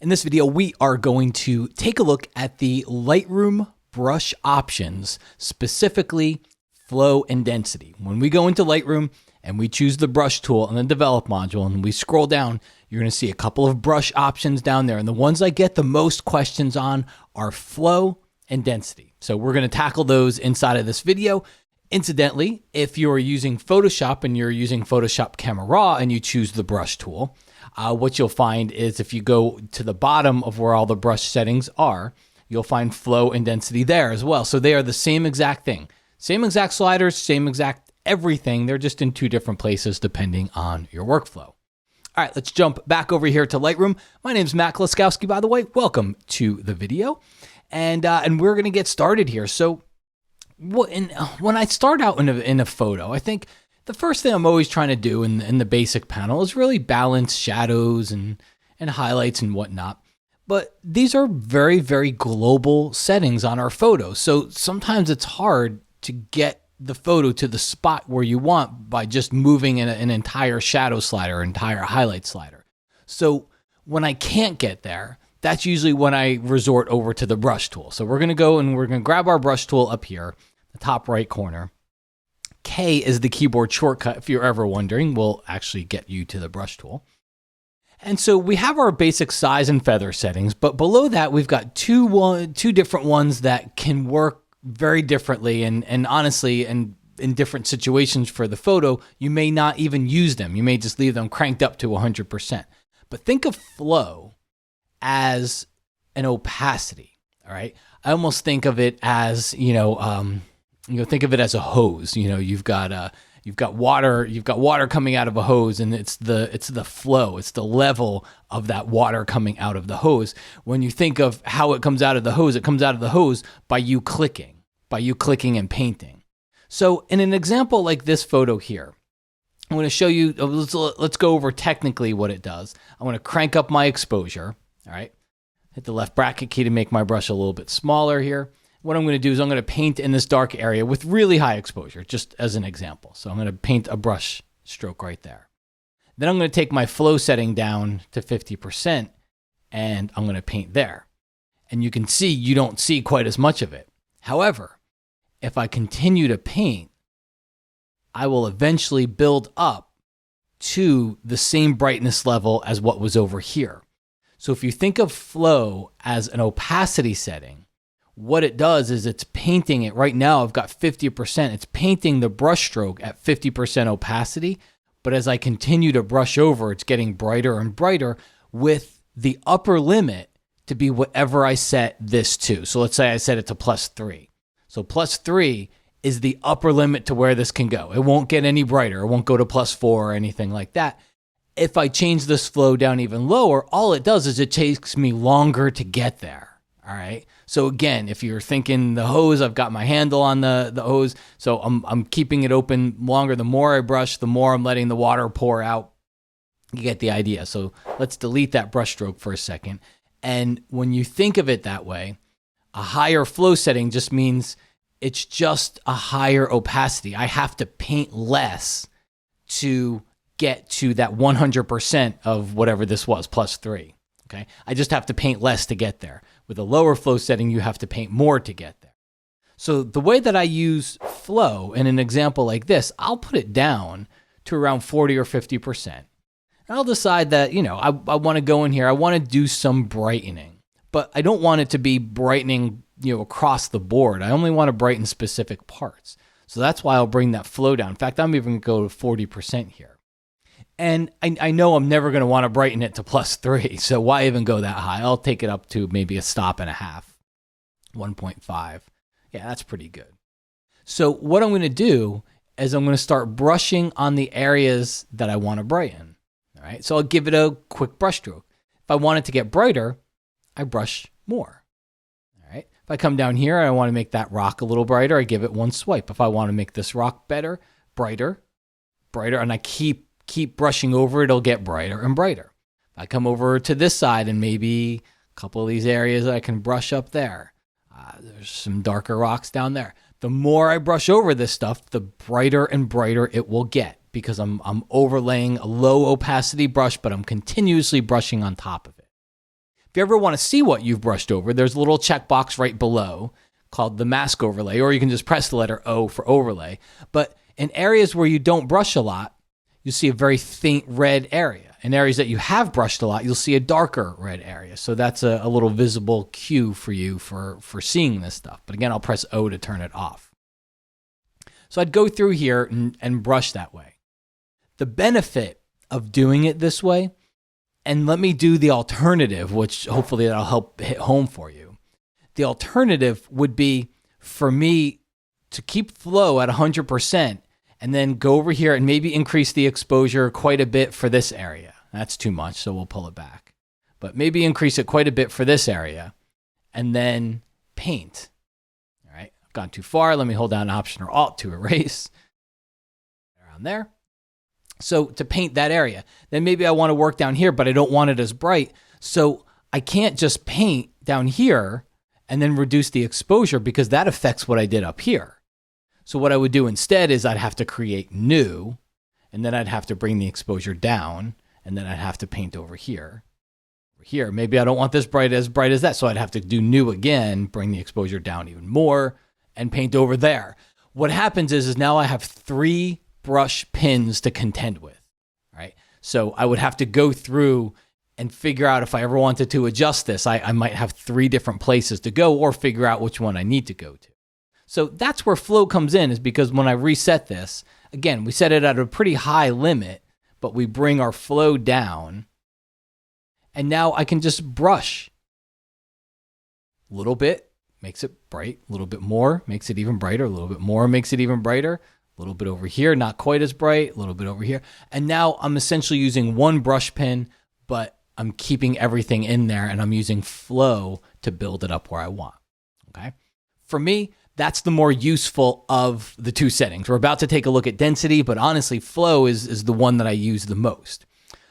In this video, we are going to take a look at the Lightroom brush options, specifically flow and density. When we go into Lightroom and we choose the brush tool and the develop module and we scroll down, you're going to see a couple of brush options down there. And the ones I get the most questions on are flow and density. So we're going to tackle those inside of this video. Incidentally, if you're using Photoshop and you're using Photoshop Camera Raw and you choose the brush tool, what you'll find is if you go to the bottom of where all the brush settings are, you'll find flow and density there as well. So they are the same exact thing. Same exact sliders, same exact everything. They're just in two different places depending on your workflow. All right, let's jump back over here to Lightroom. My name's Matt Kloskowski, by the way. Welcome to the video. And we're going to get started here. So when I start out in a photo, I think the first thing I'm always trying to do in the basic panel is really balance shadows and highlights and whatnot. But these are very, very global settings on our photo. So sometimes it's hard to get the photo to the spot where you want by just moving an entire shadow slider, entire highlight slider. So when I can't get there, that's usually when I resort over to the brush tool. So we're going to go and we're going to grab our brush tool up here, the top right corner. K is the keyboard shortcut. If you're ever wondering, will actually get you to the brush tool. And so we have our basic size and feather settings, but below that, we've got two different ones that can work very differently. And honestly, and in different situations for the photo, you may not even use them. You may just leave them cranked up to 100%. But think of flow as an opacity. All right. I almost think of it as, think of it as a hose. You've got water coming out of a hose, and it's the flow, it's the level of that water coming out of the hose. When you think of how it comes out of the hose, it comes out of the hose by you clicking and painting. So in an example like this photo here, I'm going to show you, let's go over technically what it does. I'm going to crank up my exposure. All right. Hit the left bracket key to make my brush a little bit smaller here. What I'm going to do is I'm going to paint in this dark area with really high exposure, just as an example. So I'm going to paint a brush stroke right there. Then I'm going to take my flow setting down to 50% and I'm going to paint there. And you can see you don't see quite as much of it. However, if I continue to paint, I will eventually build up to the same brightness level as what was over here. So if you think of flow as an opacity setting, what it does is it's painting it. Right now, I've got 50%. It's painting the brush stroke at 50% opacity. But as I continue to brush over, it's getting brighter and brighter with the upper limit to be whatever I set this to. So let's say I set it to +3. So +3 is the upper limit to where this can go. It won't get any brighter. It won't go to +4 or anything like that. If I change this flow down even lower, all it does is it takes me longer to get there. All right. So again, if you're thinking the hose, I've got my handle on the hose. So I'm keeping it open longer. The more I brush, the more I'm letting the water pour out. You get the idea. So let's delete that brush stroke for a second. And when you think of it that way, a higher flow setting just means it's just a higher opacity. I have to paint less to get to that 100% of whatever this was, +3. Okay. I just have to paint less to get there. With a lower flow setting, you have to paint more to get there. So the way that I use flow in an example like this, I'll put it down to around 40 or 50%. And I'll decide that, I want to go in here. I want to do some brightening, but I don't want it to be brightening, across the board. I only want to brighten specific parts. So that's why I'll bring that flow down. In fact, I'm even going to go to 40% here. And I know I'm never going to want to brighten it to +3. So why even go that high? I'll take it up to maybe a stop and a half, 1.5. Yeah, that's pretty good. So what I'm going to do is I'm going to start brushing on the areas that I want to brighten. All right. So I'll give it a quick brush stroke. If I want it to get brighter, I brush more. All right. If I come down here and I want to make that rock a little brighter, I give it one swipe. If I want to make this rock better, brighter, and I keep brushing over, it'll get brighter and brighter. If I come over to this side and maybe a couple of these areas I can brush up there. There's some darker rocks down there. The more I brush over this stuff, the brighter and brighter it will get because I'm overlaying a low opacity brush, but I'm continuously brushing on top of it. If you ever want to see what you've brushed over, there's a little checkbox right below called the mask overlay, or you can just press the letter O for overlay. But in areas where you don't brush a lot, you'll see a very faint red area. In areas that you have brushed a lot, you'll see a darker red area. So that's a little visible cue for you for seeing this stuff. But again, I'll press O to turn it off. So I'd go through here and brush that way. The benefit of doing it this way, and let me do the alternative, which hopefully that'll help hit home for you. The alternative would be for me to keep flow at 100% and then go over here and maybe increase the exposure quite a bit for this area. That's too much, so we'll pull it back. But maybe increase it quite a bit for this area and then paint. All right, I've gone too far. Let me hold down Option or Alt to erase. Around there. So to paint that area, then maybe I want to work down here, but I don't want it as bright. So I can't just paint down here and then reduce the exposure because that affects what I did up here. So what I would do instead is I'd have to create new, and then I'd have to bring the exposure down, and then I'd have to paint over here. Over here, maybe I don't want this as bright as that, so I'd have to do new again, bring the exposure down even more, and paint over there. What happens is now I have 3 brush pins to contend with, right? So I would have to go through and figure out if I ever wanted to adjust this. I might have 3 different places to go or figure out which one I need to go to. So that's where flow comes in, is because when I reset this, again, we set it at a pretty high limit, but we bring our flow down, and now I can just brush. A little bit makes it bright, a little bit more makes it even brighter, a little bit more makes it even brighter. A little bit over here, not quite as bright, a little bit over here. And now I'm essentially using 1 brush pin, but I'm keeping everything in there and I'm using flow to build it up where I want, okay? For me, that's the more useful of the 2 settings. We're about to take a look at density, but honestly, flow is the one that I use the most.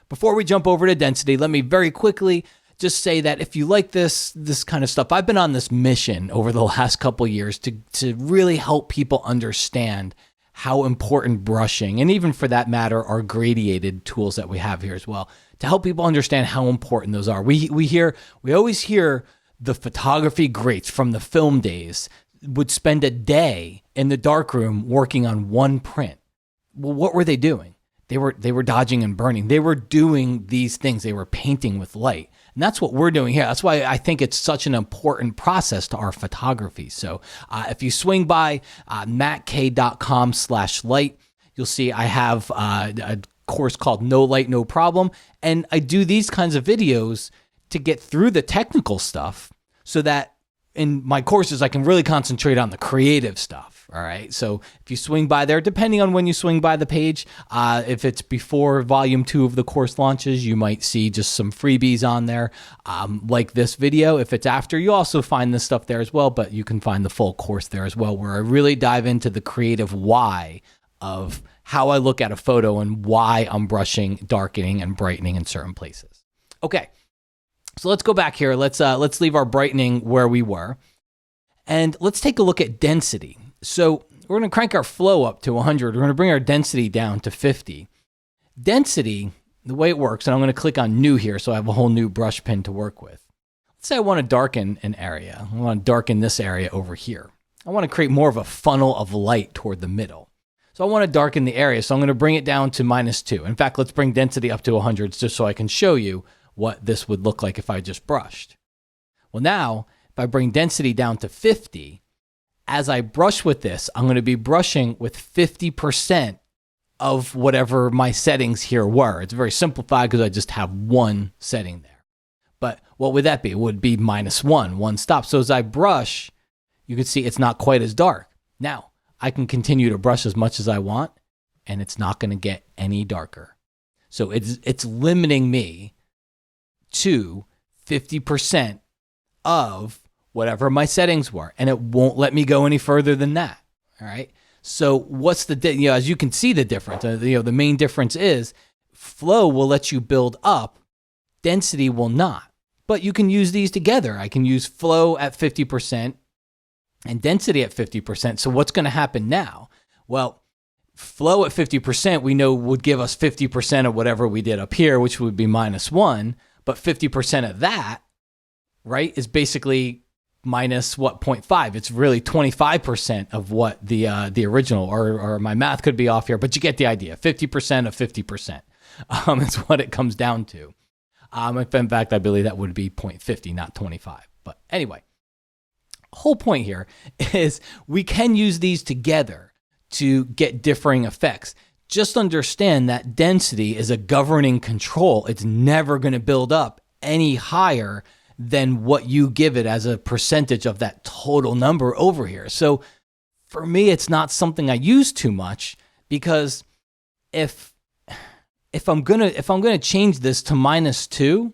Before we jump over to density, let me very quickly just say that if you like this kind of stuff, I've been on this mission over the last couple of years to really help people understand how important brushing, and even for that matter, our gradiated tools that we have here as well, to help people understand how important those are. We always hear the photography greats from the film days would spend a day in the darkroom working on 1 print. Well, what were they doing? They were dodging and burning. They were doing these things. They were painting with light. And that's what we're doing here. That's why I think it's such an important process to our photography. So if you swing by mattk.com/light, you'll see I have a course called No Light, No Problem. And I do these kinds of videos to get through the technical stuff so that in my courses, I can really concentrate on the creative stuff. All right. So if you swing by there, depending on when you swing by the page, if it's before volume 2 of the course launches, you might see just some freebies on there, like this video. If it's after, you also find this stuff there as well, but you can find the full course there as well, where I really dive into the creative why of how I look at a photo and why I'm brushing, darkening, and brightening in certain places. Okay. So let's go back here. Let's leave our brightening where we were. And let's take a look at density. So we're going to crank our flow up to 100. We're going to bring our density down to 50. Density, the way it works, and I'm going to click on new here so I have a whole new brush pen to work with. Let's say I want to darken an area. I want to darken this area over here. I want to create more of a funnel of light toward the middle. So I want to darken the area, so I'm going to bring it down to -2. In fact, let's bring density up to 100 just so I can show you what this would look like if I just brushed. Well, now, if I bring density down to 50, as I brush with this, I'm going to be brushing with 50% of whatever my settings here were. It's very simplified because I just have 1 setting there. But what would that be? It would be -1, 1 stop. So as I brush, you can see it's not quite as dark. Now, I can continue to brush as much as I want, and it's not going to get any darker. So it's limiting me to 50% of whatever my settings were, and it won't let me go any further than that. All right. So what's as you can see the difference, the main difference is flow will let you build up, density will not, but you can use these together. I can use flow at 50% and density at 50%. So what's going to happen now? Well, flow at 50% we know would give us 50% of whatever we did up here, which would be -1. But 50% of that right, is basically minus what, 0.5. It's really 25% of what the original, or my math could be off here, but you get the idea. 50% of 50% is what it comes down to. If in fact, I believe that would be 0.50, not 25. But anyway, whole point here is we can use these together to get differing effects. Just understand that density is a governing control. It's never going to build up any higher than what you give it as a percentage of that total number over here. So for me, it's not something I use too much, because if I'm gonna change this to -2,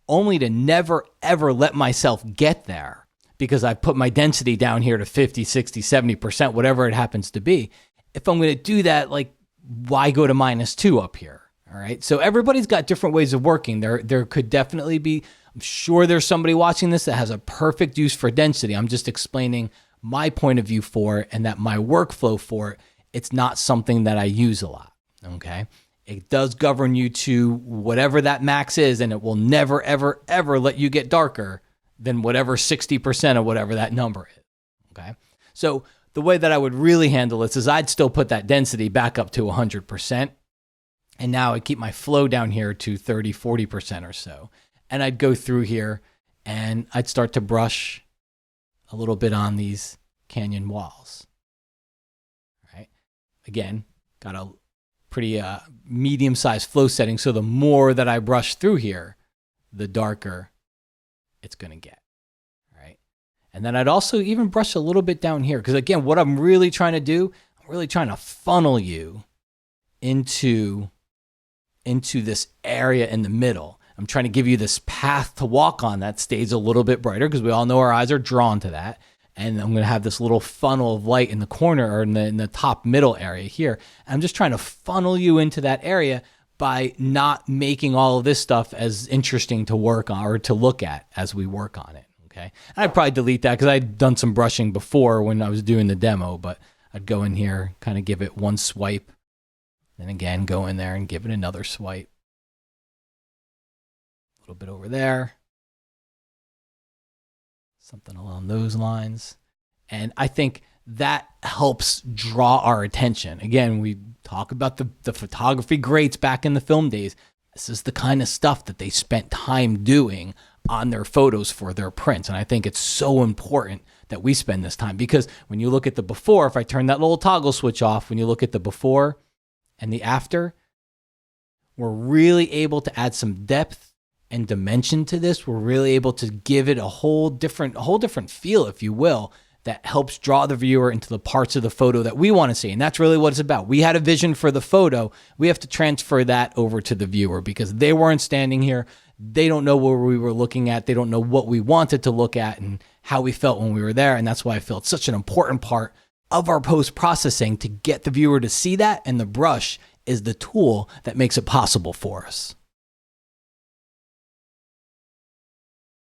only to never ever let myself get there, because I put my density down here to 50, 60, 70%, whatever it happens to be. If I'm gonna do that, like, why go to -2 up here? All right. So everybody's got different ways of working. There could definitely be, I'm sure there's somebody watching this that has a perfect use for density. I'm just explaining my point of view for it, and that my workflow for it, it's not something that I use a lot. Okay. It does govern you to whatever that max is, and it will never, ever, ever let you get darker than whatever 60% of whatever that number is. Okay. So the way that I would really handle this is I'd still put that density back up to 100%. And now I keep my flow down here to 30, 40% or so. And I'd go through here and I'd start to brush a little bit on these canyon walls. All right. Again, got a pretty medium-sized flow setting. So the more that I brush through here, the darker it's going to get. All right. And then I'd also even brush a little bit down here. Because again, what I'm really trying to do, I'm really trying to funnel you into this area in the middle. I'm trying to give you this path to walk on that stays a little bit brighter, because we all know our eyes are drawn to that. And I'm going to have this little funnel of light in the corner, or in the top middle area here. I'm just trying to funnel you into that area by not making all of this stuff as interesting to work on or to look at as we work on it. Okay. And I'd probably delete that because I'd done some brushing before when I was doing the demo, but I'd go in here, kind of give it one swipe. Then again, go in there and give it another swipe. A little bit over there. Something along those lines. And I think that helps draw our attention. Again, we talk about the photography greats back in the film days. This is the kind of stuff that they spent time doing on their photos for their prints. And I think it's so important that we spend this time, because when you look at the before, if I turn that little toggle switch off, when you look at the before and the after, we're really able to add some depth and dimension to this. We're really able to give it a whole different feel, if you will, that helps draw the viewer into the parts of the photo that we want to see. And that's really what it's about. We had a vision for the photo. We have to transfer that over to the viewer, because they weren't standing here. They don't know where we were looking at. They don't know what we wanted to look at and how we felt when we were there. And that's why I feel it's such an important part of our post-processing to get the viewer to see that. And the brush is the tool that makes it possible for us.